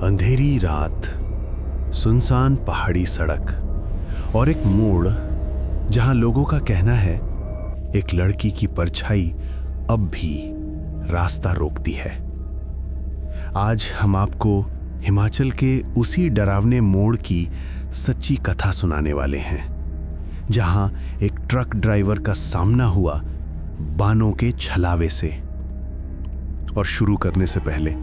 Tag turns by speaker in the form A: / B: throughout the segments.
A: अंधेरी रात, सुनसान पहाड़ी सड़क और एक मोड़ जहां लोगों का कहना है एक लड़की की परछाई अब भी रास्ता रोकती है। आज हम आपको हिमाचल के उसी डरावने मोड़ की सच्ची कथा सुनाने वाले हैं, जहां एक ट्रक ड्राइवर का सामना हुआ बानों के छलावे से। और शुरू करने से पहले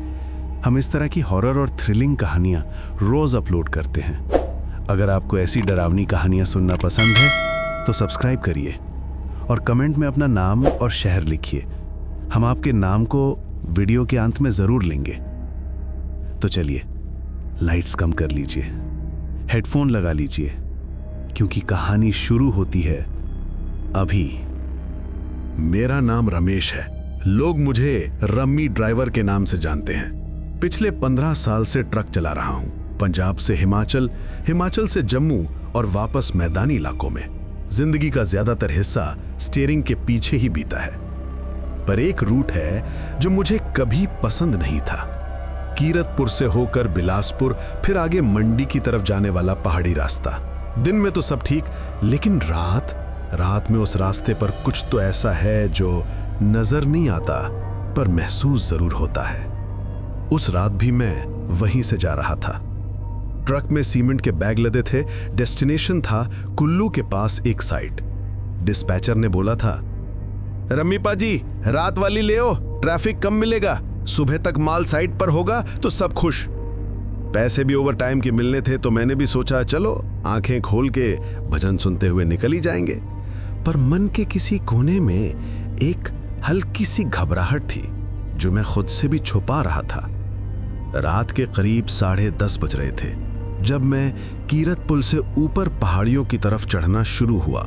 A: हम इस तरह की हॉरर और थ्रिलिंग कहानियां रोज अपलोड करते हैं। अगर आपको ऐसी डरावनी कहानियां सुनना पसंद है तो सब्सक्राइब करिए और कमेंट में अपना नाम और शहर लिखिए। हम आपके नाम को वीडियो के अंत में जरूर लेंगे। तो चलिए, लाइट्स कम कर लीजिए, हेडफोन लगा लीजिए, क्योंकि कहानी शुरू होती है अभी।
B: मेरा नाम रमेश है। लोग मुझे रम्मी ड्राइवर के नाम से जानते हैं। पिछले 15 साल से ट्रक चला रहा हूं, पंजाब से हिमाचल, हिमाचल से जम्मू और वापस मैदानी इलाकों में। जिंदगी का ज्यादातर हिस्सा स्टीयरिंग के पीछे ही बीता है। पर एक रूट है जो मुझे कभी पसंद नहीं था। कीरतपुर से होकर बिलासपुर, फिर आगे मंडी की तरफ जाने वाला पहाड़ी रास्ता। दिन में तो सब ठीक, लेकिन रात में उस रास्ते पर कुछ तो ऐसा है जो नजर नहीं आता पर महसूस जरूर होता है। उस रात भी मैं वहीं से जा रहा था। ट्रक में सीमेंट के बैग लदे थे। डेस्टिनेशन था कुल्लू के पास एक साइट। डिस्पैचर ने बोला था, रम्मी पाजी रात वाली ले आओ, ट्रैफिक कम मिलेगा, सुबह तक माल साइट पर होगा तो सब खुश। पैसे भी ओवर टाइम के मिलने थे तो मैंने भी सोचा चलो आंखें खोल के भजन सुनते हुए निकल ही जाएंगे। पर मन के किसी कोने में एक हल्की सी घबराहट थी जो मैं खुद से भी छुपा रहा था। रात के करीब 10:30 बज रहे थे जब मैं कीरतपुर से ऊपर पहाड़ियों की तरफ चढ़ना शुरू हुआ।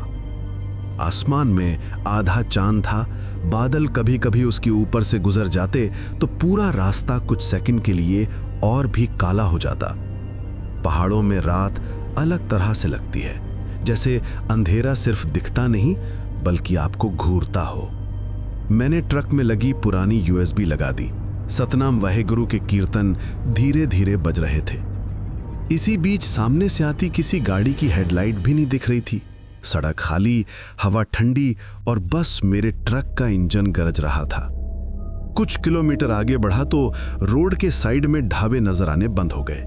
B: आसमान में आधा चांद था। बादल कभी कभी उसके ऊपर से गुजर जाते तो पूरा रास्ता कुछ सेकंड के लिए और भी काला हो जाता। पहाड़ों में रात अलग तरह से लगती है, जैसे अंधेरा सिर्फ दिखता नहीं बल्कि आपको घूरता हो। मैंने ट्रक में लगी पुरानी यूएसबी लगा दी। सतनाम वाहेगुरु के कीर्तन धीरे धीरे बज रहे थे। इसी बीच सामने से आती किसी गाड़ी की हेडलाइट भी नहीं दिख रही थी। सड़क खाली, हवा ठंडी और बस मेरे ट्रक का इंजन गरज रहा था। कुछ किलोमीटर आगे बढ़ा तो रोड के साइड में ढाबे नजर आने बंद हो गए।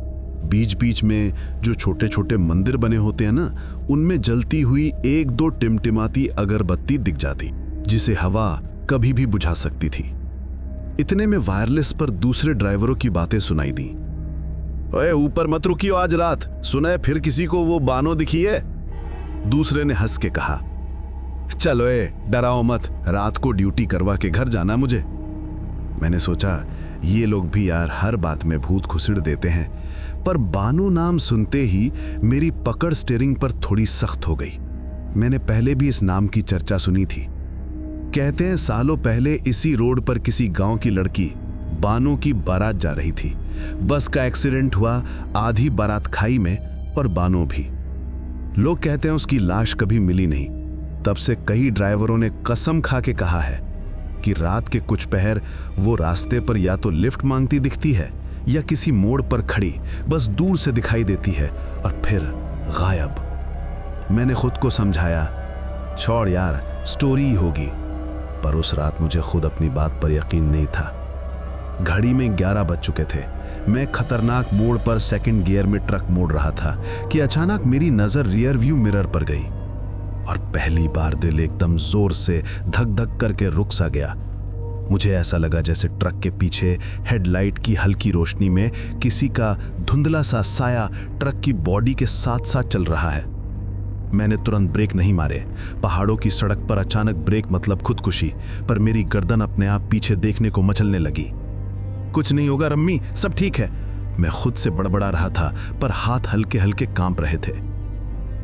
B: बीच बीच में जो छोटे छोटे मंदिर बने होते हैं ना, उनमें जलती हुई 1-2 टिमटिमाती अगरबत्ती दिख जाती, जिसे हवा कभी भी बुझा सकती थी। इतने में वायरलेस पर दूसरे ड्राइवरों की बातें सुनाई दी। ओए ऊपर मत रुकियो, आज रात सुना है फिर किसी को वो बानो दिखी है। दूसरे ने हंस के कहा, चलो डराओ मत, रात को ड्यूटी करवा के घर जाना मुझे। मैंने सोचा ये लोग भी यार हर बात में भूत खुसड़ देते हैं। पर बानो नाम सुनते ही मेरी पकड़ स्टीयरिंग पर थोड़ी सख्त हो गई। मैंने पहले भी इस नाम की चर्चा सुनी थी। कहते हैं सालों पहले इसी रोड पर किसी गांव की लड़की बानो की बारात जा रही थी। बस का एक्सीडेंट हुआ, आधी बारात खाई में और बानो भी। लोग कहते हैं उसकी लाश कभी मिली नहीं। तब से कई ड्राइवरों ने कसम खा के कहा है कि रात के कुछ पहर वो रास्ते पर या तो लिफ्ट मांगती दिखती है या किसी मोड़ पर खड़ी बस दूर से दिखाई देती है और फिर गायब। मैंने खुद को समझाया, छोड़ यार, स्टोरी ही होगी। पर उस रात मुझे खुद अपनी बात पर यकीन नहीं था। घड़ी में 11 बज चुके थे। मैं खतरनाक मोड़ पर सेकंड गियर में ट्रक मोड़ रहा था कि अचानक मेरी नजर रियर व्यू मिरर पर गई और पहली बार दिल एकदम जोर से धक धक करके रुक सा गया। मुझे ऐसा लगा जैसे ट्रक के पीछे हेडलाइट की हल्की रोशनी में किसी का धुंधला सा साया ट्रक की बॉडी के साथ साथ चल रहा है। मैंने तुरंत ब्रेक नहीं मारे। पहाड़ों की सड़क पर अचानक ब्रेक मतलब खुदकुशी, पर मेरी गर्दन अपने आप पीछे देखने को मचलने लगी। कुछ नहीं होगा रम्मी, सब ठीक है, मैं खुद से बड़बड़ा रहा था, पर हाथ हल्के हल्के कांप रहे थे।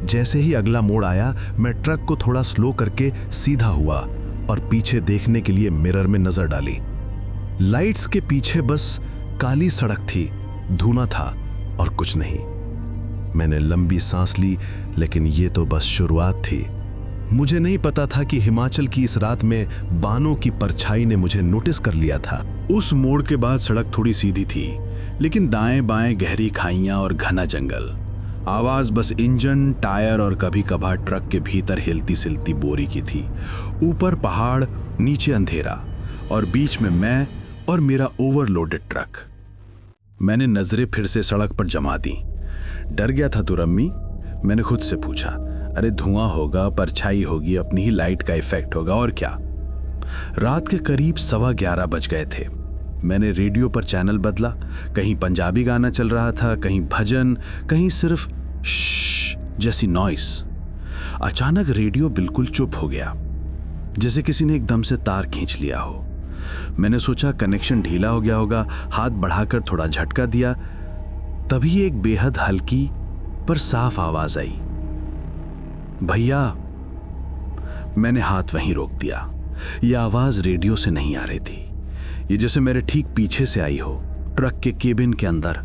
B: जैसे ही अगला मोड़ आया, मैं ट्रक को थोड़ा स्लो करके सीधा हुआ और पीछे देखने के लिए मिरर में नजर डाली। लाइट्स के पीछे बस काली सड़क थी, धुआं था और कुछ नहीं। मैंने लंबी सांस ली, लेकिन ये तो बस शुरुआत थी। मुझे नहीं पता था कि हिमाचल की इस रात में बानों की परछाई ने मुझे नोटिस कर लिया था। उस मोड़ के बाद सड़क थोड़ी सीधी थी, लेकिन दाएं बाएं गहरी खाइयां और घना जंगल। आवाज बस इंजन, टायर और कभी कभार ट्रक के भीतर हिलती सिलती बोरी की थी। ऊपर पहाड़, नीचे अंधेरा और बीच में मैं और मेरा ओवरलोडेड ट्रक। मैंने नजरें फिर से सड़क पर जमा दी। डर गया था तू रम्मी? मैंने खुद से पूछा। अरे धुआं होगा, परछाई होगी, अपनी ही लाइट का इफेक्ट होगा, और क्या। रात के करीब 11:15 बज गए थे। मैंने रेडियो पर चैनल बदला। कहीं पंजाबी गाना चल रहा था, कहीं भजन, कहीं सिर्फ श्श जैसी नॉइस। अचानक रेडियो बिल्कुल चुप हो गया, जैसे किसी ने एकदम से तार खींच लिया हो। मैंने सोचा कनेक्शन ढीला हो गया होगा, हाथ बढ़ाकर थोड़ा झटका दिया। तभी एक बेहद हल्की पर साफ आवाज आई, भैया। मैंने हाथ वहीं रोक दिया। यह आवाज रेडियो से नहीं आ रही थी, ये जैसे मेरे ठीक पीछे से आई हो, ट्रक के केबिन के अंदर।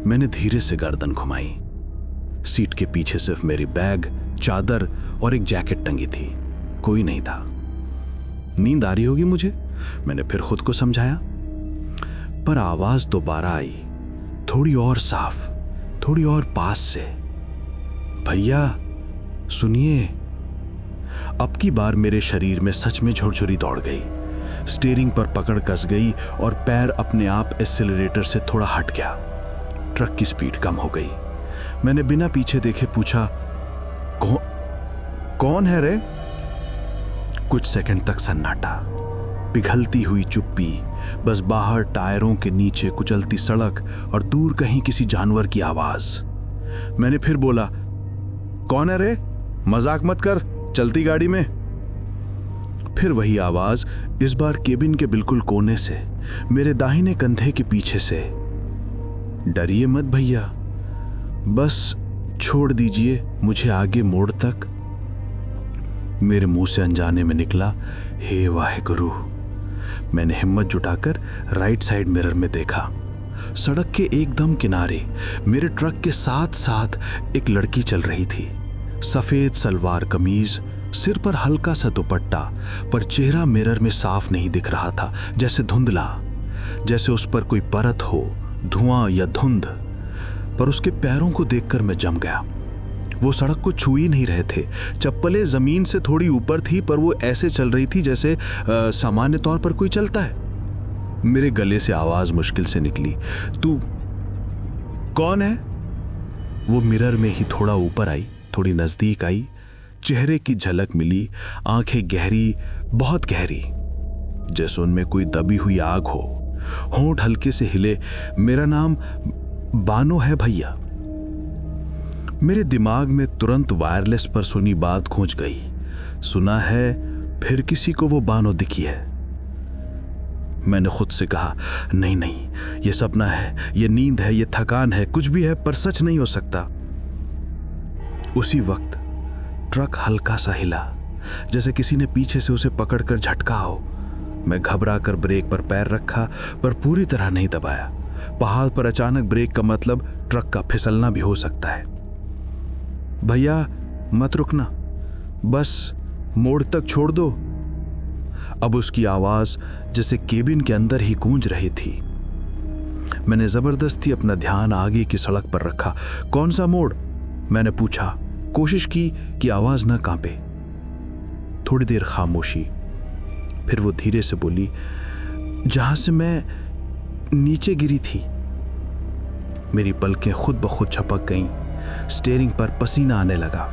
B: मैंने धीरे से गर्दन घुमाई। सीट के पीछे सिर्फ मेरी बैग, चादर और एक जैकेट टंगी थी। कोई नहीं था। नींद आ रही होगी मुझे, मैंने फिर खुद को समझाया। पर आवाज दोबारा आई, थोड़ी और साफ, थोड़ी और पास से। भैया सुनिए। अब की बार मेरे शरीर में सच में झुरझुरी दौड़ गई। स्टीयरिंग पर पकड़ कस गई और पैर अपने आप एक्सेलरेटर से थोड़ा हट गया। ट्रक की स्पीड कम हो गई। मैंने बिना पीछे देखे पूछा, कौन है रे? कुछ सेकंड तक सन्नाटा, पिघलती हुई चुप्पी, बस बाहर टायरों के नीचे कुचलती सड़क और दूर कहीं किसी जानवर की आवाज। मैंने फिर बोला, कौन है रे? मजाक मत कर, चलती गाड़ी में। फिर वही आवाज, इस बार केबिन के बिल्कुल कोने से, मेरे दाहिने कंधे के पीछे से। डरिए मत भैया, बस छोड़ दीजिए मुझे आगे मोड़ तक। मेरे मुंह से अनजाने में निकला, हे वाहेगुरु। मैंने हिम्मत जुटाकर राइट साइड मिरर में देखा। सड़क के एकदम किनारे मेरे ट्रक के साथ साथ एक लड़की चल रही थी। सफेद सलवार कमीज, सिर पर हल्का सा दुपट्टा, पर चेहरा मिरर में साफ नहीं दिख रहा था, जैसे धुंधला, जैसे उस पर कोई परत हो, धुआं या धुंध। पर उसके पैरों को देखकर मैं जम गया। वो सड़क को छू ही नहीं रहे थे। चप्पलें जमीन से थोड़ी ऊपर थी, पर वो ऐसे चल रही थी जैसे सामान्य तौर पर कोई चलता है। मेरे गले से आवाज मुश्किल से निकली, तू कौन है? वो मिरर में ही थोड़ा ऊपर आई, थोड़ी नजदीक आई। चेहरे की झलक मिली, आंखें गहरी, बहुत गहरी, जैसे उनमें कोई दबी हुई आग हो। होंठ हल्के से हिले। मेरा नाम बानो है भैया। मेरे दिमाग में तुरंत वायरलेस पर सुनी बात गूंज गई। सुना है फिर किसी को वो बानो दिखी है। मैंने खुद से कहा, नहीं नहीं, ये सपना है, ये नींद है, ये थकान है, कुछ भी है, पर सच नहीं हो सकता। उसी वक्त ट्रक हल्का सा हिला, जैसे किसी ने पीछे से उसे पकड़कर झटका हो। मैं घबरा कर ब्रेक पर पैर रखा, पर पूरी तरह नहीं दबाया। पहाड़ पर अचानक ब्रेक का मतलब ट्रक का फिसलना भी हो सकता है। भैया मत रुकना, बस मोड़ तक छोड़ दो। अब उसकी आवाज जैसे केबिन के अंदर ही गूंज रही थी। मैंने जबरदस्ती अपना ध्यान आगे की सड़क पर रखा। कौन सा मोड़? मैंने पूछा, कोशिश की कि आवाज न कांपे। थोड़ी देर खामोशी, फिर वो धीरे से बोली, जहां से मैं नीचे गिरी थी। मेरी पलकें खुद ब खुद झपक गईं। स्टीयरिंग पर पसीना आने लगा।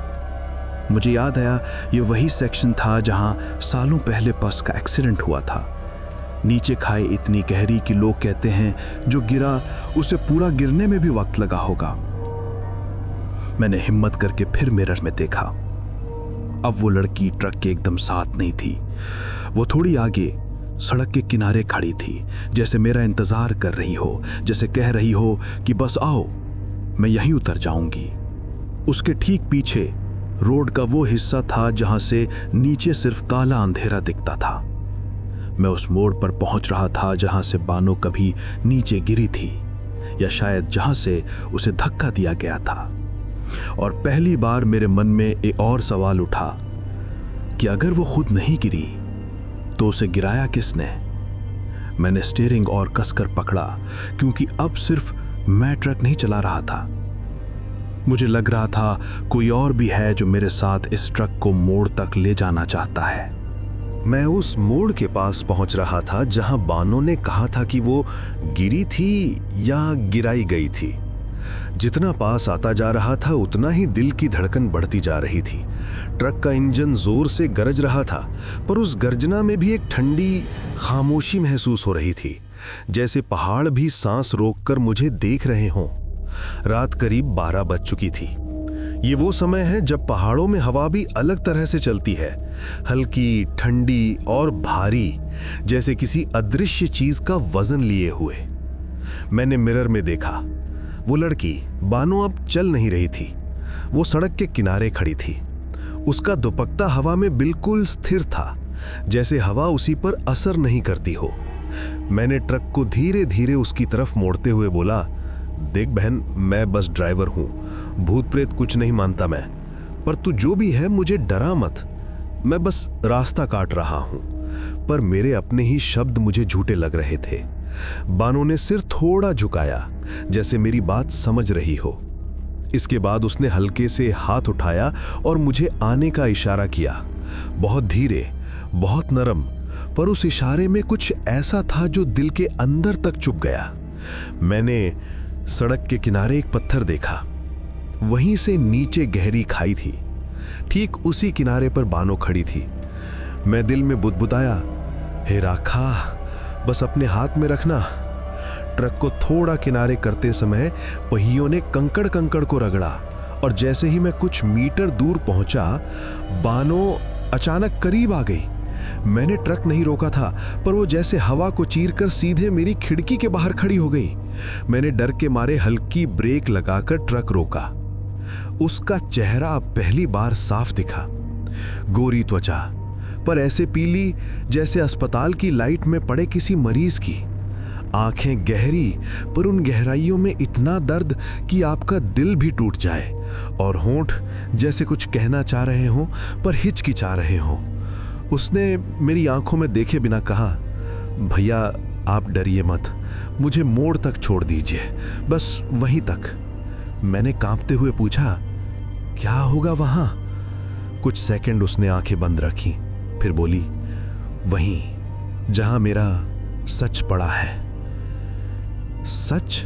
B: मुझे याद आया, ये वही सेक्शन था जहां सालों पहले बस का एक्सीडेंट हुआ था। नीचे खाई इतनी गहरी कि लोग कहते हैं जो गिरा उसे पूरा गिरने में भी वक्त लगा होगा। मैंने हिम्मत करके फिर मिरर में देखा। अब वो लड़की ट्रक के एकदम साथ नहीं थी। वो थोड़ी आगे सड़क के किनारे खड़ी थी, जैसे मेरा इंतजार कर रही हो, जैसे कह रही हो कि बस आओ, मैं यहीं उतर जाऊंगी। उसके ठीक पीछे रोड का वो हिस्सा था जहां से नीचे सिर्फ काला अंधेरा दिखता था। मैं उस मोड़ पर पहुंच रहा था जहां से बानो कभी नीचे गिरी थी, या शायद जहां से उसे धक्का दिया गया था। और पहली बार मेरे मन में एक और सवाल उठा कि अगर वो खुद नहीं गिरी तो उसे गिराया किसने? मैंने स्टीयरिंग और कसकर पकड़ा, क्योंकि अब सिर्फ मैं ट्रक नहीं चला रहा था। मुझे लग रहा था कोई और भी है जो मेरे साथ इस ट्रक को मोड़ तक ले जाना चाहता है।
A: मैं उस मोड़ के पास पहुंच रहा था जहां बानो ने कहा था कि वो गिरी थी या गिराई गई थी। जितना पास आता जा रहा था उतना ही दिल की धड़कन बढ़ती जा रही थी। ट्रक का इंजन जोर से गरज रहा था, पर उस गर्जना में भी एक ठंडी खामोशी महसूस हो रही थी, जैसे पहाड़ भी सांस रोककर मुझे देख रहे हों। रात करीब 12 बज चुकी थी। ये वो समय है जब पहाड़ों में हवा भी अलग तरह से चलती है, हल्की, ठंडी और भारी, जैसे किसी अदृश्य चीज का वजन लिए हुए। मैंने मिरर में देखा। वो लड़की बानो अब चल नहीं रही थी। वो सड़क के किनारे खड़ी थी। उसका दुपट्टा हवा में बिल्कुल स्थिर था, जैसे हवा उसी पर असर नहीं करती हो। मैंने ट्रक को धीरे धीरे उसकी तरफ मोड़ते हुए बोला, देख बहन, मैं बस ड्राइवर हूं, भूत प्रेत कुछ नहीं मानता मैं, पर तू जो भी है मुझे डरा मत। मैं बस रास्ता काट रहा हूं। पर मेरे अपने ही शब्द मुझे झूठे लग रहे थे। बानो ने सिर थोड़ा झुकाया, जैसे मेरी बात समझ रही हो। इसके बाद उसने हल्के से हाथ उठाया और मुझे आने का इशारा किया। बहुत धीरे, बहुत नरम, पर उस इशारे में कुछ ऐसा था जो दिल के अंदर तक चुभ गया। मैंने सड़क के किनारे एक पत्थर देखा। वहीं से नीचे गहरी खाई थी। ठीक उसी किनारे पर बानो खड़ी थी। मैं दिल में बुदबुदाया, हे राखा, बस अपने हाथ में रखना। ट्रक को थोड़ा किनारे करते समय पहियों ने कंकड़ कंकड़ को रगड़ा, और जैसे ही मैं कुछ मीटर दूर पहुंचा, बानो अचानक करीब आ गई। मैंने ट्रक नहीं रोका था, पर वो जैसे हवा को चीरकर सीधे मेरी खिड़की के बाहर खड़ी हो गई। मैंने डर के मारे हल्की ब्रेक लगाकर ट्रक रोका। उसका चेहरा पहली बार साफ दिखा। गोरी त्वचा, पर ऐसे पीली जैसे अस्पताल की लाइट में पड़े किसी मरीज की। आंखें गहरी, पर उन गहराइयों में इतना दर्द कि आपका दिल भी टूट जाए, और होंठ जैसे कुछ कहना चाह रहे हों पर हिचकिचा रहे हों। उसने मेरी आंखों में देखे बिना कहा, भैया आप डरिए मत, मुझे मोड़ तक छोड़ दीजिए, बस वहीं तक। मैंने कांपते हुए पूछा, क्या होगा वहां? कुछ सेकंड उसने आंखें बंद रखी, फिर बोली, वहीं जहां मेरा सच पड़ा है। सच?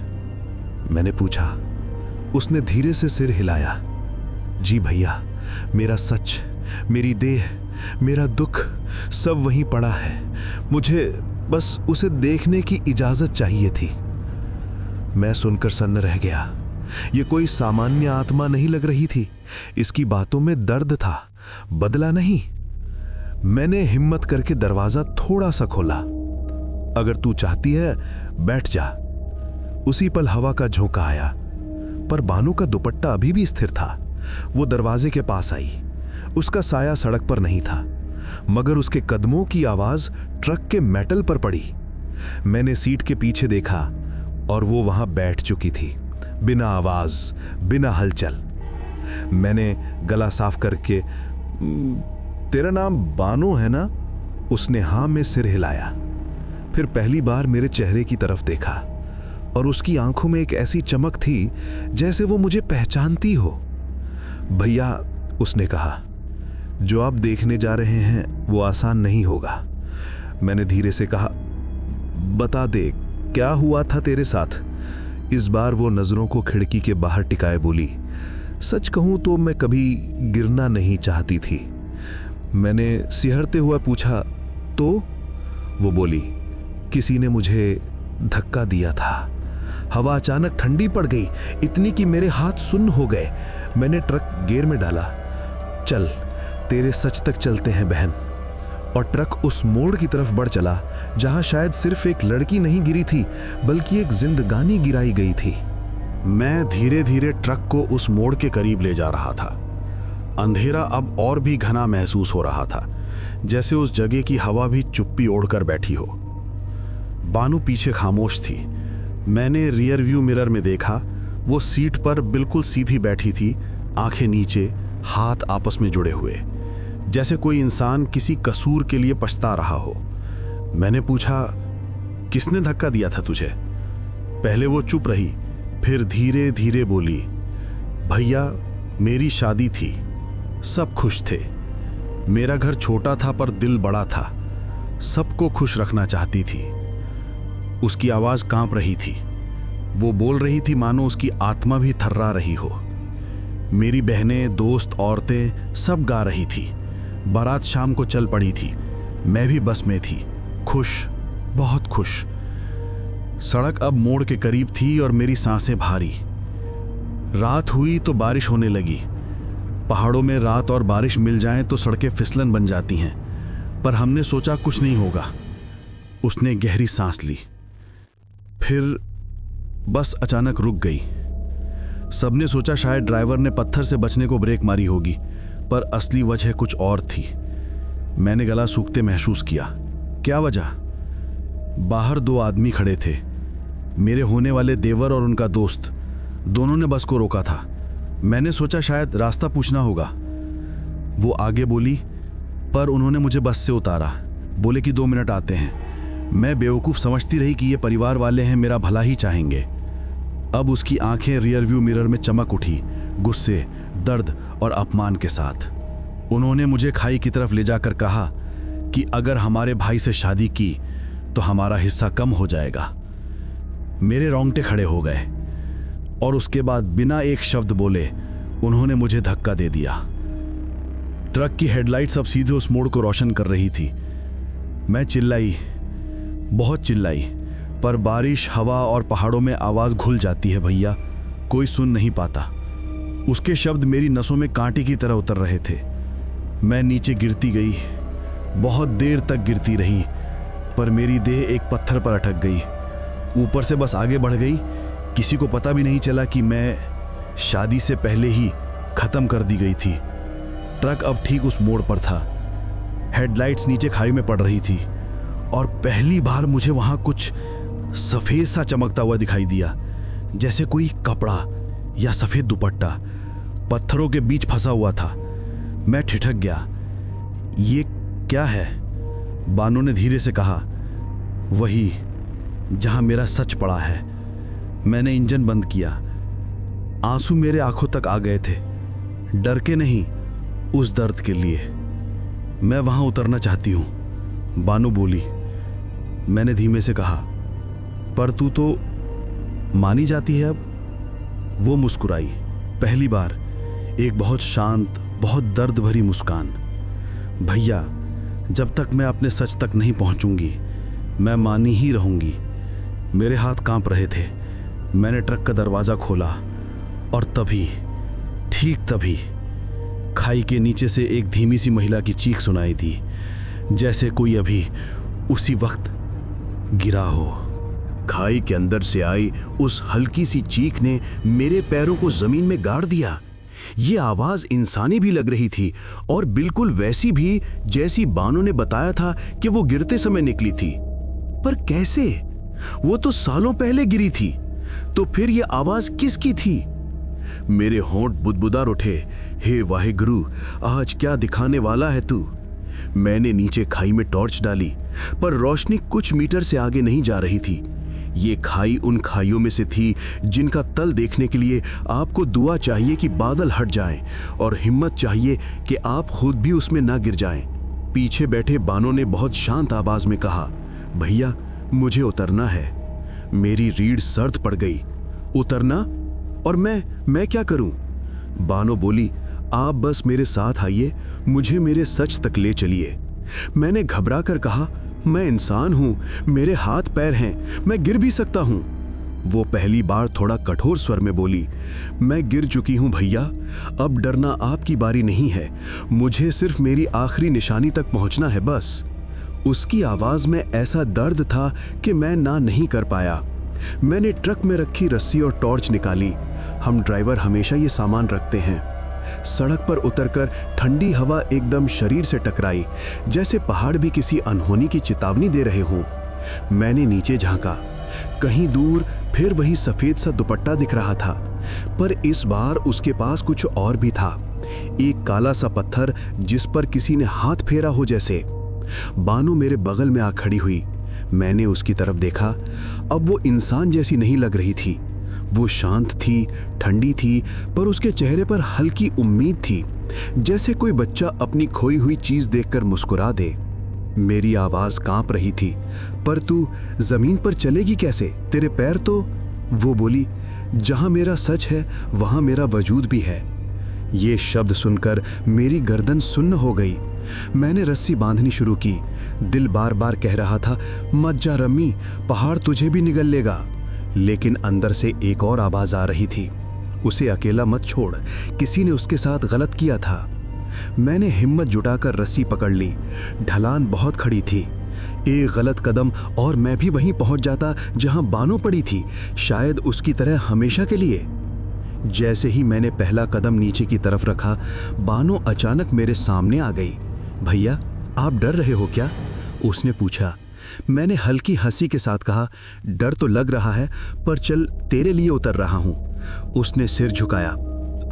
A: मैंने पूछा। उसने धीरे से सिर हिलाया। जी भैया, मेरा सच, मेरी देह, मेरा दुख सब वहीं पड़ा है। मुझे बस उसे देखने की इजाजत चाहिए थी। मैं सुनकर सन्न रह गया। ये कोई सामान्य आत्मा नहीं लग रही थी। इसकी बातों में दर्द था, बदला नहीं। मैंने हिम्मत करके दरवाजा थोड़ा सा खोला। अगर तू चाहती है बैठ जा। उसी पल हवा का झोंका आया, पर बानो का दुपट्टा अभी भी स्थिर था। वो दरवाजे के पास आई। उसका साया सड़क पर नहीं था, मगर उसके कदमों की आवाज ट्रक के मेटल पर पड़ी। मैंने सीट के पीछे देखा, और वो वहां बैठ चुकी थी, बिना आवाज, बिना हलचल। मैंने गला साफ करके, तेरा नाम बानो है ना? उसने हां में सिर हिलाया। फिर पहली बार मेरे चेहरे की तरफ देखा, और उसकी आंखों में एक ऐसी चमक थी जैसे वो मुझे पहचानती हो। भैया, उसने कहा, जो आप देखने जा रहे हैं वो आसान नहीं होगा। मैंने धीरे से कहा, बता दे, क्या हुआ था तेरे साथ? इस बार वो नजरों को खिड़की के बाहर टिकाए बोली, सच कहूं तो मैं कभी गिरना नहीं चाहती थी। मैंने सिहरते हुआ पूछा, तो? वो बोली, किसी ने मुझे धक्का दिया था। हवा अचानक ठंडी पड़ गई, इतनी कि मेरे हाथ सुन्न हो गए। मैंने ट्रक गियर में डाला। चल, तेरे सच तक चलते हैं बहन। और ट्रक उस मोड़ की तरफ बढ़ चला जहां शायद सिर्फ एक लड़की नहीं गिरी थी, बल्कि एक जिंदगानी गिराई गई थी। मैं धीरे धीरे ट्रक को उस मोड़ के करीब ले जा रहा था। अंधेरा अब और भी घना महसूस हो रहा था, जैसे उस जगह की हवा भी चुप्पी ओढ़कर बैठी हो। बानो पीछे खामोश थी। मैंने रियर व्यू मिरर में देखा, वो सीट पर बिल्कुल सीधी बैठी थी, आंखें नीचे, हाथ आपस में जुड़े हुए, जैसे कोई इंसान किसी कसूर के लिए पछता रहा हो। मैंने पूछा, किसने धक्का दिया था तुझे? पहले वो चुप रही, फिर धीरे धीरे बोली, भैया मेरी शादी थी, सब खुश थे। मेरा घर छोटा था पर दिल बड़ा था, सबको खुश रखना चाहती थी। उसकी आवाज कांप रही थी, वो बोल रही थी मानो उसकी आत्मा भी थर्रा रही हो। मेरी बहनें, दोस्त, औरतें सब गा रही थी। बारात शाम को चल पड़ी थी, मैं भी बस में थी, खुश, बहुत खुश। सड़क अब मोड़ के करीब थी और मेरी सांसें भारी। रात हुई तो बारिश होने लगी। पहाड़ों में रात और बारिश मिल जाएं तो सड़कें फिसलन बन जाती हैं, पर हमने सोचा कुछ नहीं होगा। उसने गहरी सांस ली, फिर बस अचानक रुक गई। सबने सोचा शायद ड्राइवर ने पत्थर से बचने को ब्रेक मारी होगी, पर असली वजह कुछ और थी। मैंने गला सूखते महसूस किया। क्या वजह? बाहर दो आदमी खड़े थे, मेरे होने वाले देवर और उनका दोस्त। दोनों ने बस को रोका था। मैंने सोचा शायद रास्ता पूछना होगा। वो आगे बोली, पर उन्होंने मुझे बस से उतारा। बोले कि 2 मिनट आते हैं। मैं बेवकूफ़ समझती रही कि ये परिवार वाले हैं, मेरा भला ही चाहेंगे। अब उसकी आंखें रियर व्यू मिरर में चमक उठी, गुस्से, दर्द और अपमान के साथ। उन्होंने मुझे खाई की तरफ ले जाकर कहा कि अगर हमारे भाई से शादी की तो हमारा हिस्सा कम हो जाएगा। मेरे रोंगटे खड़े हो गए और उसके बाद बिना एक शब्द बोले उन्होंने मुझे धक्का दे दिया। ट्रक की हेडलाइट्स अब सीधे उस मोड़ को रोशन कर रही थी। मैं चिल्लाई, बहुत चिल्लाई, पर बारिश, हवा और पहाड़ों में आवाज घुल जाती है भैया, कोई सुन नहीं पाता। उसके शब्द मेरी नसों में कांटे की तरह उतर रहे थे। मैं नीचे गिरती गई, बहुत देर तक गिरती रही, पर मेरी देह एक पत्थर पर अटक गई। ऊपर से बस आगे बढ़ गई। किसी को पता भी नहीं चला कि मैं शादी से पहले ही खत्म कर दी गई थी। ट्रक अब ठीक उस मोड़ पर था। हेडलाइट्स नीचे खाई में पड़ रही थी और पहली बार मुझे वहां कुछ सफेद सा चमकता हुआ दिखाई दिया, जैसे कोई कपड़ा या सफेद दुपट्टा पत्थरों के बीच फंसा हुआ था। मैं ठिठक गया। ये क्या है? बानो ने धीरे से कहा, वही जहां मेरा सच पड़ा है। मैंने इंजन बंद किया। आंसू मेरे आंखों तक आ गए थे, डर के नहीं, उस दर्द के लिए। मैं वहां उतरना चाहती हूं, बानो बोली। मैंने धीमे से कहा, पर तू तो मानी जाती है अब। वो मुस्कुराई, पहली बार एक बहुत शांत, बहुत दर्द भरी मुस्कान। भैया, जब तक मैं अपने सच तक नहीं पहुंचूंगी मैं मानी ही रहूंगी। मेरे हाथ कांप रहे थे। मैंने ट्रक का दरवाजा खोला और तभी, ठीक तभी, खाई के नीचे से एक धीमी सी महिला की चीख सुनाई दी, जैसे कोई अभी उसी वक्त गिरा हो।
B: खाई के अंदर से आई उस हल्की सी चीख ने मेरे पैरों को जमीन में गाड़ दिया। ये आवाज इंसानी भी लग रही थी और बिल्कुल वैसी भी जैसी बानो ने बताया था कि वो गिरते समय निकली थी। पर कैसे? वो तो सालों पहले गिरी थी। तो फिर ये आवाज किसकी थी? मेरे होंठ बुदबुदार उठे। हे वाहेगुरु, आज क्या दिखाने वाला है तू? मैंने नीचे खाई में टॉर्च डाली, पर रोशनी कुछ मीटर से आगे नहीं जा रही थी। ये खाई उन खाइयों में से थी जिनका तल देखने के लिए आपको दुआ चाहिए कि बादल हट जाएं और हिम्मत चाहिए कि आप खुद भी उसमें ना गिर जाएं। पीछे बैठे बानो ने बहुत शांत आवाज में कहा, भैया मुझे उतरना है। मेरी रीढ़ सर्द पड़ गई। उतरना? और मैं क्या करूं? बानो बोली, आप बस मेरे साथ आइए, मुझे मेरे सच तक ले चलिए। मैंने घबरा कर कहा, मैं इंसान हूं, मेरे हाथ पैर हैं, मैं गिर भी सकता हूं। वो पहली बार थोड़ा कठोर स्वर में बोली, मैं गिर चुकी हूं भैया, अब डरना आपकी बारी नहीं है, मुझे सिर्फ मेरी आखिरी निशानी तक पहुंचना है बस। उसकी आवाज में ऐसा दर्द था कि मैं ना नहीं कर पाया। मैंने ट्रक में रखी रस्सी और टॉर्च निकाली। हम ड्राइवर हमेशा ये सामान रखते हैं। सड़क पर उतरकर ठंडी हवा एकदम शरीर से टकराई, जैसे पहाड़ भी किसी अनहोनी की चेतावनी दे रहे हों। मैंने नीचे झांका। कहीं दूर फिर वही सफेद सा दुपट्टा दिख रहा था, पर इस बार उसके पास कुछ और भी था। एक काला सा पत्थर जिस पर किसी ने हाथ फेरा हो जैसे। बानो मेरे बगल में आ खड़ी हुई।
A: मैंने उसकी तरफ देखा। अब वो इंसान जैसी नहीं लग रही थी। वो शांत थी, ठंडी थी, पर उसके चेहरे पर हल्की उम्मीद थी, जैसे कोई बच्चा अपनी खोई हुई चीज देखकर मुस्कुरा दे। मेरी आवाज कांप रही थी, पर तू जमीन पर चलेगी कैसे? तेरे पैर तो... वो बोली, जहां मेरा सच है वहां मेरा वजूद भी है। ये शब्द सुनकर मेरी गर्दन सुन्न हो गई। मैंने रस्सी बांधनी शुरू की। दिल बार बार कह रहा था, मत जा रम्मी, पहाड़ तुझे भी निगल लेगा। लेकिन अंदर से एक और आवाज आ रही थी, उसे अकेला मत छोड़, किसी ने उसके साथ गलत किया था। मैंने हिम्मत जुटाकर रस्सी पकड़ ली। ढलान बहुत खड़ी थी। एक गलत कदम और मैं भी वहीं पहुंच जाता जहां बानो पड़ी थी, शायद उसकी तरह हमेशा के लिए। जैसे ही मैंने पहला कदम नीचे की तरफ रखा, बानो अचानक मेरे सामने आ गई। भैया, आप डर रहे हो क्या? उसने पूछा। मैंने हल्की हंसी के साथ कहा, डर तो लग रहा है, पर चल तेरे लिए उतर रहा हूं। उसने सिर झुकाया।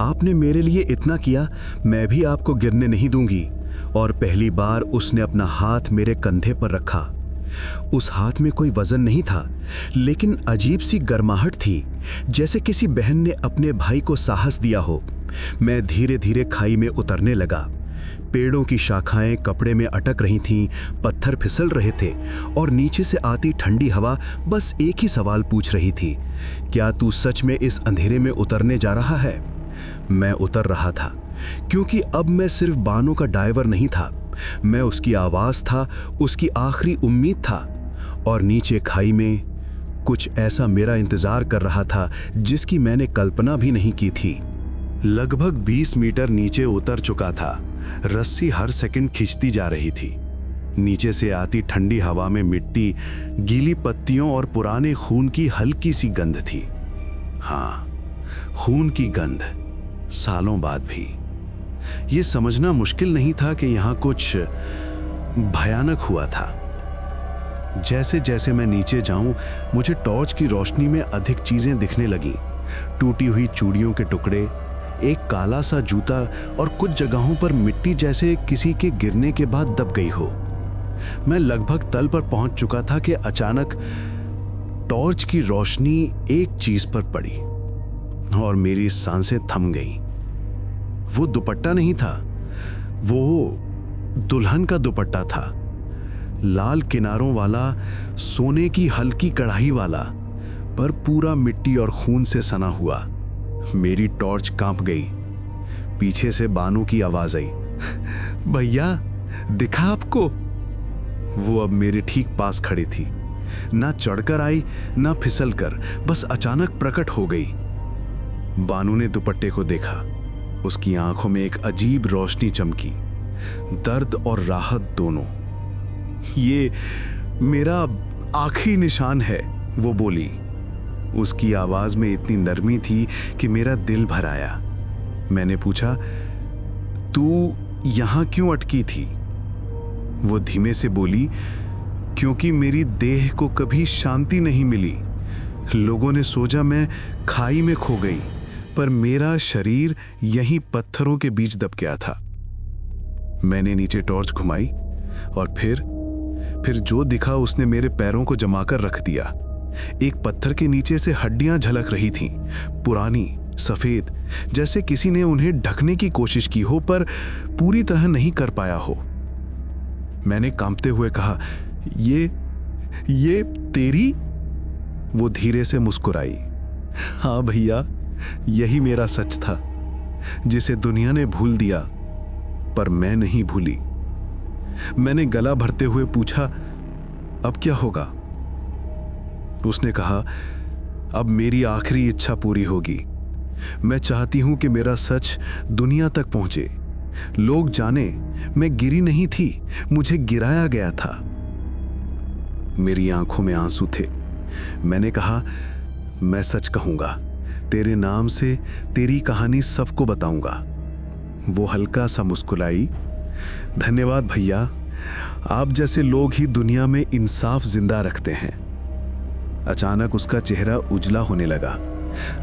A: आपने मेरे लिए इतना किया, मैं भी आपको गिरने नहीं दूंगी। और पहली बार उसने अपना हाथ मेरे कंधे पर रखा। उस हाथ में कोई वजन नहीं था, लेकिन अजीब सी गर्माहट थी, जैसे किसी बहन ने अपने भाई को साहस दिया हो। मैं धीरे धीरे खाई में उतरने लगा। पेड़ों की शाखाएं कपड़े में अटक रही थीं, पत्थर फिसल रहे थे और नीचे से आती ठंडी हवा बस एक ही सवाल पूछ रही थी, क्या तू सच में इस अंधेरे में उतरने जा रहा है? मैं उतर रहा था, क्योंकि अब मैं सिर्फ बानो का ड्राइवर नहीं था, मैं उसकी आवाज था, उसकी आखिरी उम्मीद था। और नीचे खाई में कुछ ऐसा मेरा इंतजार कर रहा था जिसकी मैंने कल्पना भी नहीं की थी। लगभग 20 मीटर नीचे उतर चुका था। रस्सी हर सेकंड खिंचती जा रही थी। नीचे से आती ठंडी हवा में मिट्टी, गीली पत्तियों और पुराने खून की हल्की सी गंध थी। हाँ, खून की गंध, सालों बाद भी। ये समझना मुश्किल नहीं था कि यहां कुछ भयानक हुआ था। जैसे जैसे मैं नीचे जाऊं, मुझे टॉर्च की रोशनी में अधिक चीजें दिखने लगी। टूटी हुई चूड़ियों के टुकड़े, एक काला सा जूता और कुछ जगहों पर मिट्टी जैसे किसी के गिरने के बाद दब गई हो। मैं लगभग तल पर पहुंच चुका था कि अचानक टॉर्च की रोशनी एक चीज पर पड़ी और मेरी सांसें थम गईं। वो दुपट्टा नहीं था, वो दुल्हन का दुपट्टा था। लाल किनारों वाला, सोने की हल्की कढ़ाई वाला, पर पूरा मिट्टी और खून से सना हुआ। मेरी टॉर्च कांप गई। पीछे से बानो की आवाज आई, भैया दिखा आपको? वो अब मेरे ठीक पास खड़ी थी। ना चढ़कर आई, ना फिसलकर, बस अचानक प्रकट हो गई। बानो ने दुपट्टे को देखा। उसकी आंखों में एक अजीब रोशनी चमकी, दर्द और राहत दोनों। ये मेरा आखिरी निशान है, वो बोली। उसकी आवाज में इतनी नरमी थी कि मेरा दिल भर आया। मैंने पूछा, तू यहां क्यों अटकी थी? वो धीमे से बोली, क्योंकि मेरी देह को कभी शांति नहीं मिली। लोगों ने सोचा मैं खाई में खो गई, पर मेरा शरीर यहीं पत्थरों के बीच दब गया था। मैंने नीचे टॉर्च घुमाई और फिर जो दिखा उसने मेरे पैरों को जमाकर रख दिया। एक पत्थर के नीचे से हड्डियां झलक रही थीं, पुरानी, सफेद, जैसे किसी ने उन्हें ढकने की कोशिश की हो पर पूरी तरह नहीं कर पाया हो। मैंने कांपते हुए कहा, ये तेरी? वो धीरे से मुस्कुराई। हाँ भैया, यही मेरा सच था, जिसे दुनिया ने भूल दिया, पर मैं नहीं भूली। मैंने गला भरते हुए पूछा, अब क्या होगा? उसने कहा, अब मेरी आखिरी इच्छा पूरी होगी। मैं चाहती हूं कि मेरा सच दुनिया तक पहुंचे। लोग जाने मैं गिरी नहीं थी, मुझे गिराया गया था। मेरी आंखों में आंसू थे। मैंने कहा, मैं सच कहूंगा, तेरे नाम से तेरी कहानी सबको बताऊंगा। वो हल्का सा मुस्कुराई। धन्यवाद भैया, आप जैसे लोग ही दुनिया में इंसाफ जिंदा रखते हैं। अचानक उसका चेहरा उजला होने लगा,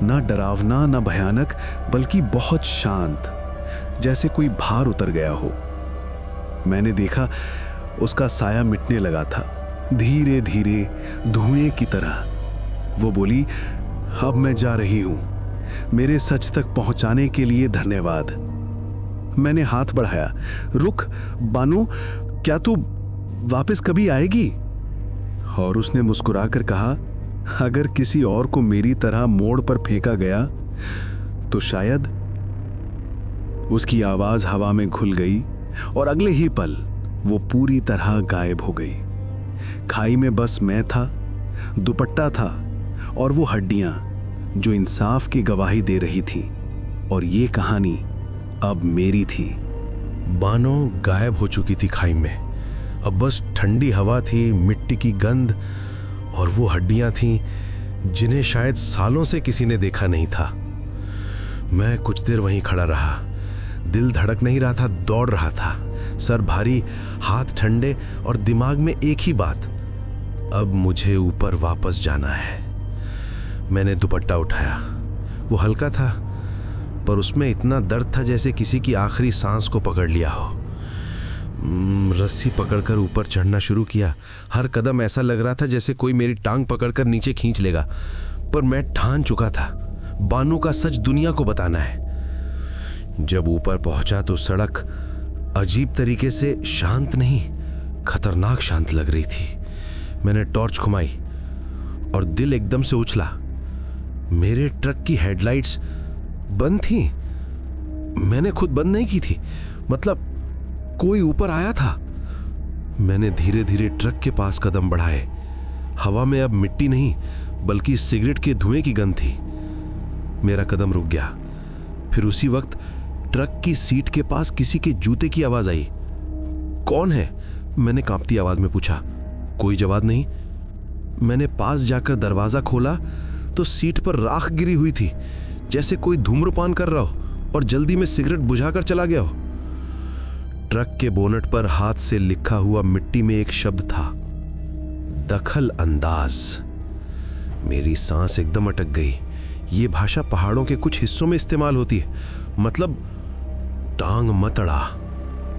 A: ना डरावना ना भयानक, बल्कि बहुत शांत, जैसे कोई भार उतर गया हो। मैंने देखा उसका साया मिटने लगा था,
B: धीरे धीरे धुएं की तरह। वो बोली, अब मैं जा रही हूं, मेरे सच तक पहुंचाने के लिए धन्यवाद। मैंने हाथ बढ़ाया। रुक बानू, क्या तू वापस कभी आएगी? और उसने मुस्कुराकर कहा, अगर किसी और को मेरी तरह मोड़ पर फेंका गया तो शायद। उसकी आवाज हवा में घुल गई और अगले ही पल वो पूरी तरह गायब हो गई। खाई में बस मैं था, दुपट्टा था और वो हड्डियां जो इंसाफ की गवाही दे रही थी। और ये कहानी अब मेरी थी।
A: बानो गायब हो चुकी थी खाई में। अब बस ठंडी हवा थी, मिट्टी की गंध और वो हड्डियां थीं जिन्हें शायद सालों से किसी ने देखा नहीं था। मैं कुछ देर वहीं खड़ा रहा। दिल धड़क नहीं रहा था, दौड़ रहा था। सर भारी, हाथ ठंडे और दिमाग में एक ही बात, अब मुझे ऊपर वापस जाना है। मैंने दुपट्टा उठाया। वो हल्का था पर उसमें इतना दर्द था जैसे किसी की आखिरी सांस को पकड़ लिया हो। रस्सी पकड़कर ऊपर चढ़ना शुरू किया। हर कदम ऐसा लग रहा था जैसे कोई मेरी टांग पकड़कर नीचे खींच लेगा, पर मैं ठान चुका था, बानू का सच दुनिया को बताना है। जब ऊपर पहुंचा तो सड़क अजीब तरीके से शांत नहीं, खतरनाक शांत लग रही थी। मैंने टॉर्च घुमाई और दिल एकदम से उछला। मेरे ट्रक की हेडलाइट्स बंद थी। मैंने खुद बंद नहीं की थी, मतलब कोई ऊपर आया था। मैंने धीरे धीरे ट्रक के पास कदम बढ़ाए। हवा में अब मिट्टी नहीं बल्कि सिगरेट के धुएं की गंध थी। मेरा कदम रुक गया। फिर उसी वक्त ट्रक की सीट के पास किसी के जूते की आवाज आई। कौन है? मैंने कांपती आवाज में पूछा। कोई जवाब नहीं। मैंने पास जाकर दरवाजा खोला तो सीट पर राख गिरी हुई थी, जैसे कोई धूम्रपान कर रहा हो और जल्दी में सिगरेट बुझाकर चला गया हो। ट्रक के बोनट पर हाथ से लिखा हुआ मिट्टी में एक शब्द था, दखल अंदाज। मेरी सांस एकदम अटक गई। ये भाषा पहाड़ों के कुछ हिस्सों में इस्तेमाल होती है, मतलब टांग मत अड़ा।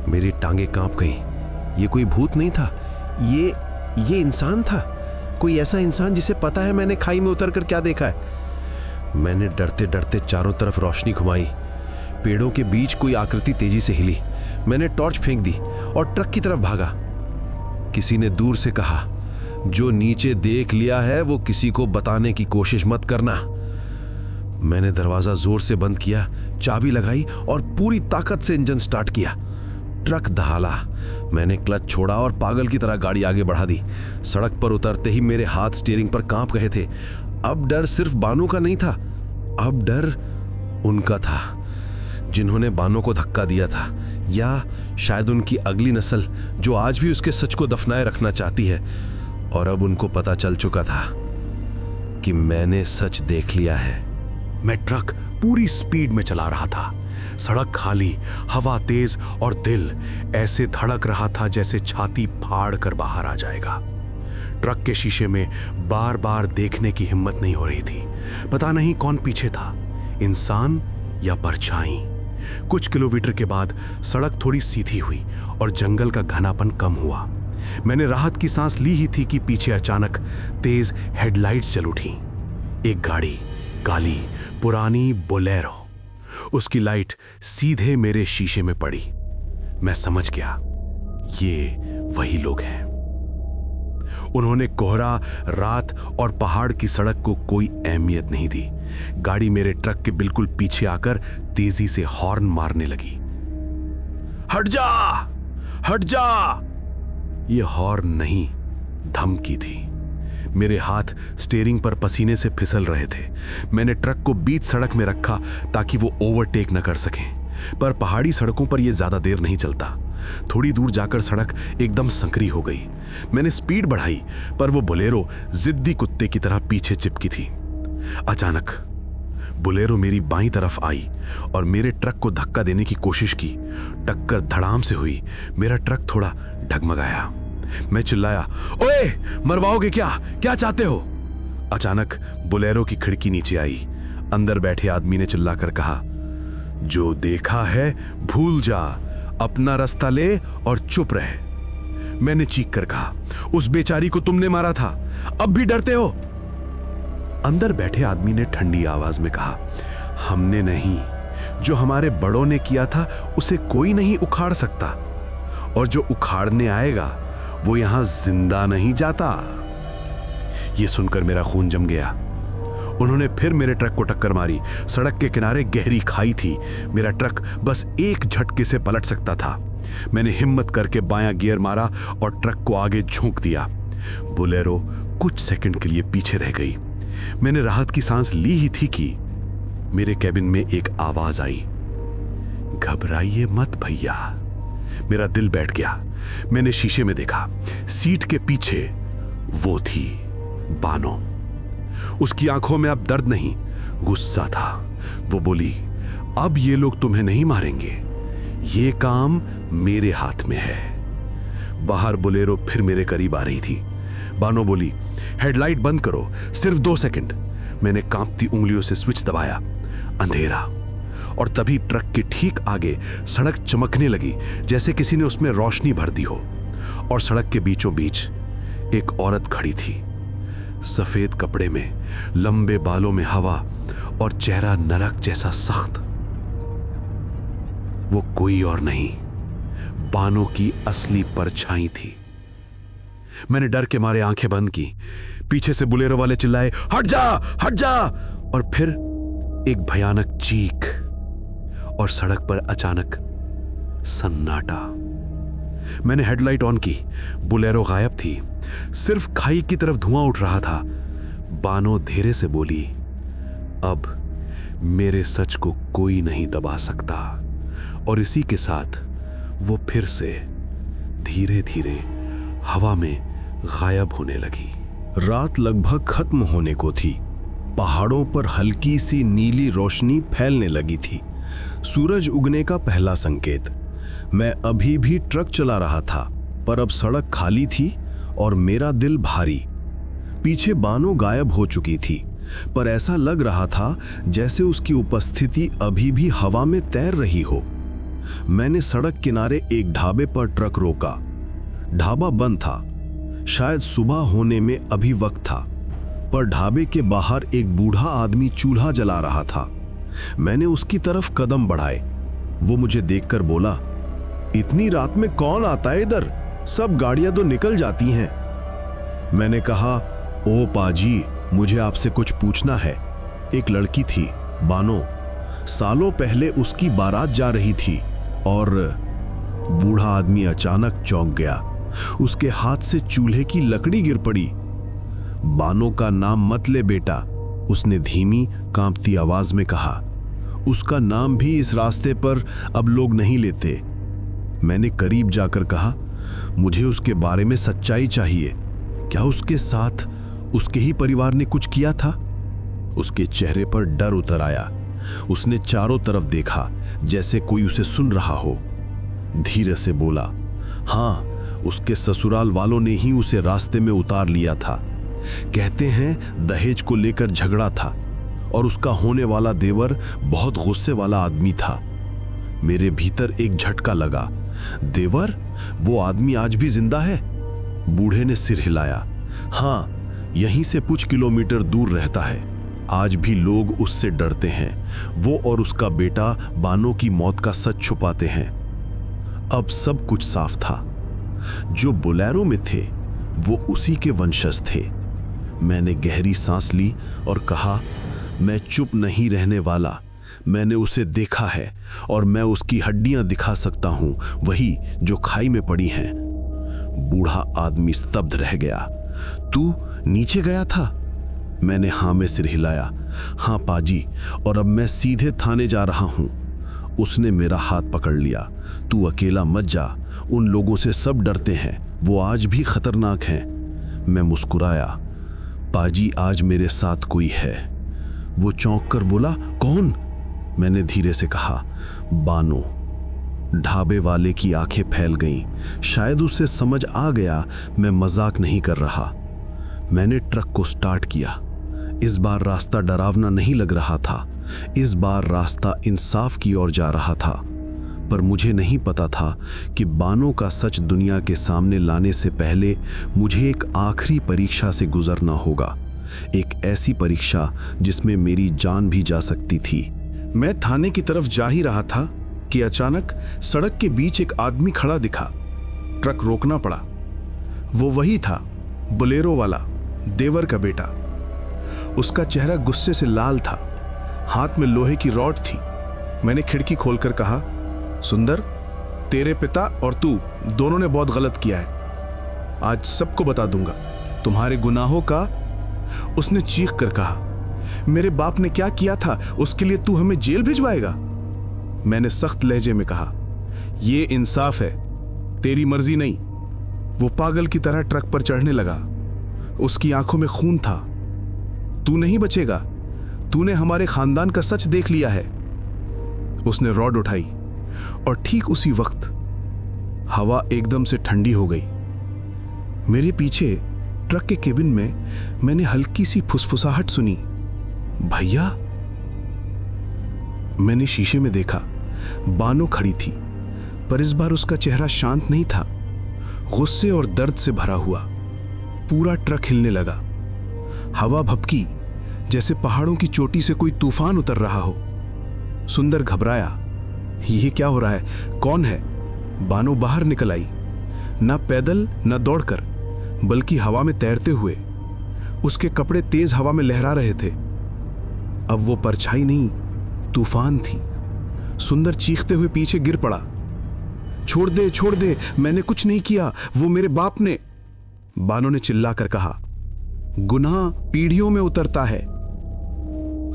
A: मेरी टांगे कांप गई। ये कोई भूत नहीं था, ये इंसान था। कोई ऐसा इंसान जिसे पता है मैंने खाई में उतरकर क्या देखा है। मैंने डरते डरते चारों तरफ रोशनी घुमाई। पेड़ों के बीच कोई आकृति तेजी से हिली। मैंने टॉर्च फेंक दी और ट्रक की तरफ भागा। किसी ने दूर से कहा, जो नीचे देख लिया है वो किसी को बताने की कोशिश मत करना। मैंने दरवाजा जोर से बंद किया, चाबी लगाई और पूरी ताकत से इंजन स्टार्ट किया। ट्रक दहाला। मैंने क्लच छोड़ा और पागल की तरह गाड़ी आगे बढ़ा दी। सड़क पर उतरते ही मेरे हाथ स्टीयरिंग पर कांप गए थे। अब डर सिर्फ बानू का नहीं था, अब डर उनका था जिन्होंने बानू को धक्का दिया था, या शायद उनकी अगली नस्ल जो आज भी उसके सच को दफनाए रखना चाहती है। और अब उनको पता चल चुका था कि मैंने सच देख लिया है।
C: मैं ट्रक पूरी स्पीड में चला रहा था। सड़क खाली, हवा तेज और दिल ऐसे धड़क रहा था जैसे छाती फाड़ कर बाहर आ जाएगा। ट्रक के शीशे में बार बार देखने की हिम्मत नहीं हो रही थी। पता नहीं कौन पीछे था, इंसान या परछाई। कुछ किलोमीटर के बाद सड़क थोड़ी सीधी हुई और जंगल का घनापन कम हुआ। मैंने राहत की सांस ली ही थी कि पीछे अचानक तेज हेडलाइट्स जल उठी। एक गाड़ी, काली पुरानी बोलेरो, उसकी लाइट सीधे मेरे शीशे में पड़ी। मैं समझ गया, ये वही लोग हैं। उन्होंने कोहरा, रात और पहाड़ की सड़क को कोई अहमियत नहीं दी। गाड़ी मेरे ट्रक के बिल्कुल पीछे आकर तेजी से हॉर्न मारने लगी। हट जा, हट जा! यह हॉर्न नहीं, धमकी थी। मेरे हाथ स्टीयरिंग पर पसीने से फिसल रहे थे। मैंने ट्रक को बीच सड़क में रखा ताकि वो ओवरटेक न कर सकें, पर पहाड़ी सड़कों पर यह ज्यादा देर नहीं चलता। थोड़ी दूर जाकर सड़क एकदम संकरी हो गई। मैंने स्पीड बढ़ाई, पर वो बोलेरो जिद्दी कुत्ते की तरह पीछे चिपकी थी। अचानक बोलेरो मेरी बाईं तरफ आई और मेरे ट्रक को धक्का देने की कोशिश की। टक्कर धड़ाम से हुई। मेरा ट्रक थोड़ा डगमगाया। मैं चिल्लाया, ओए, मरवाओगे क्या? क्या चाहते हो? अचानक बोलेरो की खिड़की नीचे आई। अंदर बैठे आदमी ने चिल्लाकर कहा, जो देखा है भूल जा, अपना रास्ता ले और चुप रहे। मैंने चीख कर कहा। उस बेचारी को तुमने मारा था, अब भी डरते हो? अंदर बैठे आदमी ने ठंडी आवाज में कहा, हमने नहीं, जो हमारे बड़ों ने किया था उसे कोई नहीं उखाड़ सकता, और जो उखाड़ने आएगा वो यहां जिंदा नहीं जाता। यह सुनकर मेरा खून जम गया। उन्होंने फिर मेरे ट्रक को टक्कर मारी। सड़क के किनारे गहरी खाई थी। मेरा ट्रक बस एक झटके से पलट सकता था। मैंने हिम्मत करके बायां गियर मारा और ट्रक को आगे झोंक दिया। बोलेरो कुछ सेकंड के लिए पीछे रह गई। मैंने राहत की सांस ली ही थी कि मेरे कैबिन में एक आवाज आई, घबराइए मत भैया। मेरा दिल बैठ गया। मैंने शीशे में देखा। सीट के पीछे वो थी, बानो। उसकी आंखों में अब दर्द नहीं, गुस्सा था। वो बोली, अब ये लोग तुम्हें नहीं मारेंगे, ये काम मेरे हाथ में है। बाहर बोलेरो फिर मेरे करीब आ रही थी। बानो बोली, हेडलाइट बंद करो, सिर्फ 2 सेकंड। मैंने कांपती उंगलियों से स्विच दबाया। अंधेरा, और तभी ट्रक के ठीक आगे सड़क चमकने लगी, जैसे किसी ने उसमें रोशनी भर दी हो। और सड़क के बीचों बीच एक औरत खड़ी थी, सफेद कपड़े में, लंबे बालों में हवा और चेहरा नरक जैसा सख्त। वो कोई और नहीं, बानो की असली परछाई थी। मैंने डर के मारे आंखें बंद की। पीछे से बोलेरो वाले चिल्लाए, हट जा, हट जा। और फिर एक भयानक चीख, और सड़क पर अचानक सन्नाटा। मैंने हेडलाइट ऑन की। बोलेरो गायब थी, सिर्फ खाई की तरफ धुआं उठ रहा था। बानो धीरे से बोली, अब मेरे सच को कोई नहीं दबा सकता। और इसी के साथ वो फिर से धीरे धीरे हवा में गायब होने लगी।
A: रात लगभग खत्म होने को थी। पहाड़ों पर हल्की सी नीली रोशनी फैलने लगी थी, सूरज उगने का पहला संकेत। मैं अभी भी ट्रक चला रहा था, पर अब सड़क खाली थी और मेरा दिल भारी। पीछे बानो गायब हो चुकी थी, पर ऐसा लग रहा था जैसे उसकी उपस्थिति अभी भी हवा में तैर रही हो। मैंने सड़क किनारे एक ढाबे पर ट्रक रोका। ढाबा बंद था, शायद सुबह होने में अभी वक्त था, पर ढाबे के बाहर एक बूढ़ा आदमी चूल्हा जला रहा था। मैंने उसकी तरफ कदम बढ़ाए। वो मुझे देखकर बोला, इतनी रात में कौन आता है इधर? सब गाड़ियां तो निकल जाती हैं। मैंने कहा, ओ पाजी, मुझे आपसे कुछ पूछना है। एक लड़की थी, बानो। सालों पहले उसकी बारात जा रही थी और बूढ़ा आदमी अचानक चौंक गया। उसके हाथ से चूल्हे की लकड़ी गिर पड़ी। बानो का नाम मत ले बेटा, उसने धीमी कांपती आवाज में कहा। उसका नाम भी इस रास्ते पर अब लोग नहीं लेते। मैंने करीब जाकर कहा, मुझे उसके बारे में सच्चाई चाहिए। क्या उसके साथ उसके ही परिवार ने कुछ किया था? उसके चेहरे पर डर उतर आया। उसने चारों तरफ देखा, जैसे कोई उसे सुन रहा हो। धीरे से बोला, हाँ, उसके ससुराल वालों ने ही उसे रास्ते में उतार लिया था। कहते हैं दहेज को लेकर झगड़ा था और उसका होने वाला देवर बहुत गुस्से वाला आदमी था। मेरे भीतर एक झटका लगा। देवर? वो आदमी आज भी जिंदा है? बूढ़े ने सिर हिलाया। हाँ, यहीं से कुछ किलोमीटर दूर रहता है। आज भी लोग उससे डरते हैं। वो और उसका बेटा बानो की मौत का सच छुपाते हैं। अब सब कुछ साफ था। जो बोलेरो में थे वो उसी के वंशज थे। मैंने गहरी सांस ली और कहा, मैं चुप नहीं रहने वाला। मैंने उसे देखा है और मैं उसकी हड्डियां दिखा सकता हूं, वही जो खाई में पड़ी हैं। बूढ़ा आदमी स्तब्ध रह गया। तू नीचे गया था? मैंने हाँ में सिर हिलाया। हाँ पाजी, और अब मैं सीधे थाने जा रहा हूं। उसने मेरा हाथ पकड़ लिया। तू अकेला मत जा, उन लोगों से सब डरते हैं, वो आज भी खतरनाक हैं। मैं मुस्कुराया। पाजी, आज मेरे साथ कोई है। वो चौंक कर बोला, कौन? मैंने धीरे से कहा, बानो। ढाबे वाले की आंखें फैल गईं। शायद उसे समझ आ गया मैं मजाक नहीं कर रहा। मैंने ट्रक को स्टार्ट किया। इस बार रास्ता डरावना नहीं लग रहा था। इस बार रास्ता इंसाफ की ओर जा रहा था। पर मुझे नहीं पता था कि बानों का सच दुनिया के सामने लाने से पहले मुझे एक आखिरी परीक्षा से गुजरना होगा, एक ऐसी परीक्षा जिसमें मेरी जान भी जा सकती थी।
B: मैं थाने की तरफ जा ही रहा था कि अचानक सड़क के बीच एक आदमी खड़ा दिखा। ट्रक रोकना पड़ा। वो वही था, बोलेरो वाला, देवर का बेटा। उसका चेहरा गुस्से से लाल था, हाथ में लोहे की रॉड थी। मैंने खिड़की खोलकर कहा, सुंदर, तेरे पिता और तू दोनों ने बहुत गलत किया है। आज सबको बता दूंगा तुम्हारे गुनाहों का। उसने चीख कर कहा, मेरे बाप ने क्या किया था उसके लिए तू हमें जेल भिजवाएगा? मैंने सख्त लहजे में कहा, यह इंसाफ है, तेरी मर्जी नहीं। वो पागल की तरह ट्रक पर चढ़ने लगा। उसकी आंखों में खून था। तू नहीं बचेगा, तूने हमारे खानदान का सच देख लिया है। उसने रॉड उठाई और ठीक उसी वक्त हवा एकदम से ठंडी हो गई। मेरे पीछे ट्रक के केबिन में मैंने हल्की सी फुसफुसाहट सुनी, भैया। मैंने शीशे में देखा, बानो खड़ी थी, पर इस बार उसका चेहरा शांत नहीं था, गुस्से और दर्द से भरा हुआ। पूरा ट्रक हिलने लगा। हवा भपकी जैसे पहाड़ों की चोटी से कोई तूफान उतर रहा हो। सुंदर घबराया, ये क्या हो रहा है, कौन है? बानो बाहर निकल आई, ना पैदल ना दौड़कर, बल्कि हवा में तैरते हुए। उसके कपड़े तेज हवा में लहरा रहे थे। अब वो परछाई नहीं, तूफान थी। सुंदर चीखते हुए पीछे गिर पड़ा। छोड़ दे, छोड़ दे, मैंने कुछ नहीं किया, वो मेरे बाप ने। बानो ने चिल्लाकर कहा, गुनाह पीढ़ियों में उतरता है।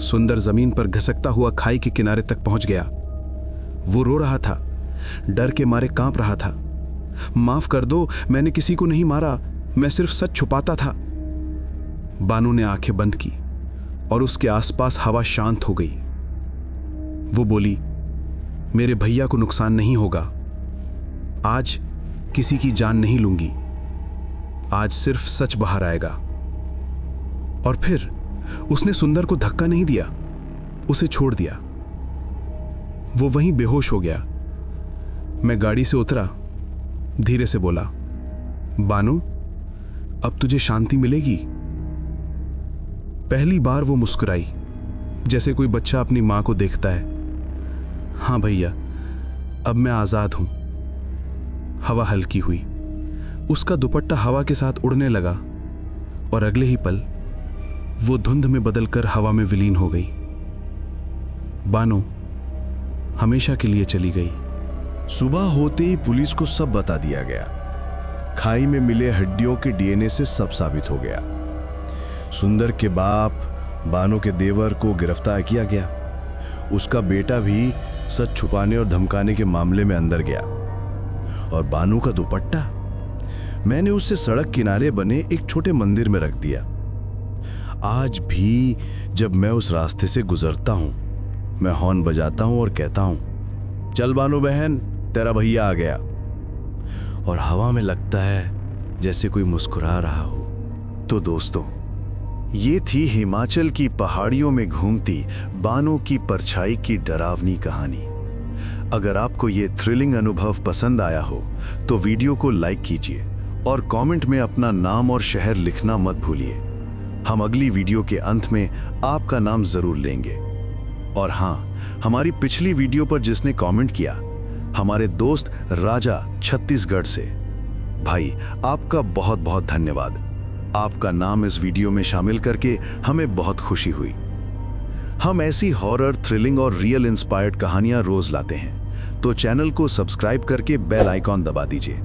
B: सुंदर जमीन पर घसकता हुआ खाई के किनारे तक पहुंच गया। वो रो रहा था, डर के मारे कांप रहा था। माफ कर दो, मैंने किसी को नहीं मारा, मैं सिर्फ सच छुपाता था। बानो ने आंखें बंद की और उसके आसपास हवा शांत हो गई। वो बोली, मेरे भैया को नुकसान नहीं होगा। आज किसी की जान नहीं लूंगी, आज सिर्फ सच बाहर आएगा। और फिर उसने सुंदर को धक्का नहीं दिया, उसे छोड़ दिया। वो वहीं बेहोश हो गया। मैं गाड़ी से उतरा, धीरे से बोला, बानो, अब तुझे शांति मिलेगी? पहली बार वो मुस्कुराई, जैसे कोई बच्चा अपनी मां को देखता है। हाँ भैया, अब मैं आजाद हूं। हवा हल्की हुई, उसका दुपट्टा हवा के साथ उड़ने लगा और अगले ही पल वो धुंध में बदलकर हवा में विलीन हो गई। बानो हमेशा के लिए चली गई।
D: सुबह होते ही पुलिस को सब बता दिया गया। खाई में मिले हड्डियों के डीएनए से सब साबित हो गया। सुंदर के बाप बानो के देवर को गिरफ्तार किया गया। उसका बेटा भी सच छुपाने और धमकाने के मामले में अंदर गया। और बानो का दुपट्टा मैंने उसे सड़क किनारे बने एक छोटे मंदिर में रख दिया। आज भी जब मैं उस रास्ते से गुजरता हूं, मैं हॉर्न बजाता हूं और कहता हूं, चल बानो बहन, तेरा भैया आ गया। और हवा में लगता है जैसे कोई मुस्कुरा रहा हो।
A: तो दोस्तों, ये थी हिमाचल की पहाड़ियों में घूमती बानो की परछाई की डरावनी कहानी। अगर आपको ये थ्रिलिंग अनुभव पसंद आया हो तो वीडियो को लाइक कीजिए और कमेंट में अपना नाम और शहर लिखना मत भूलिए। हम अगली वीडियो के अंत में आपका नाम जरूर लेंगे। और हाँ, हमारी पिछली वीडियो पर जिसने कमेंट किया, हमारे दोस्त राजा छत्तीसगढ़ से, भाई आपका बहुत बहुत धन्यवाद। आपका नाम इस वीडियो में शामिल करके हमें बहुत खुशी हुई। हम ऐसी हॉरर, थ्रिलिंग और रियल इंस्पायर्ड कहानियां रोज लाते हैं, तो चैनल को सब्सक्राइब करके बेल आइकॉन दबा दीजिए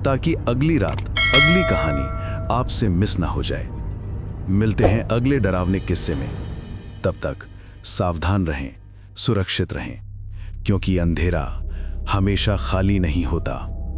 A: ताकि अगली रात अगली कहानी आपसे मिस ना हो जाए। मिलते हैं अगले डरावने किस्से में। तब तक सावधान रहें, सुरक्षित रहें, क्योंकि अंधेरा हमेशा खाली नहीं होता।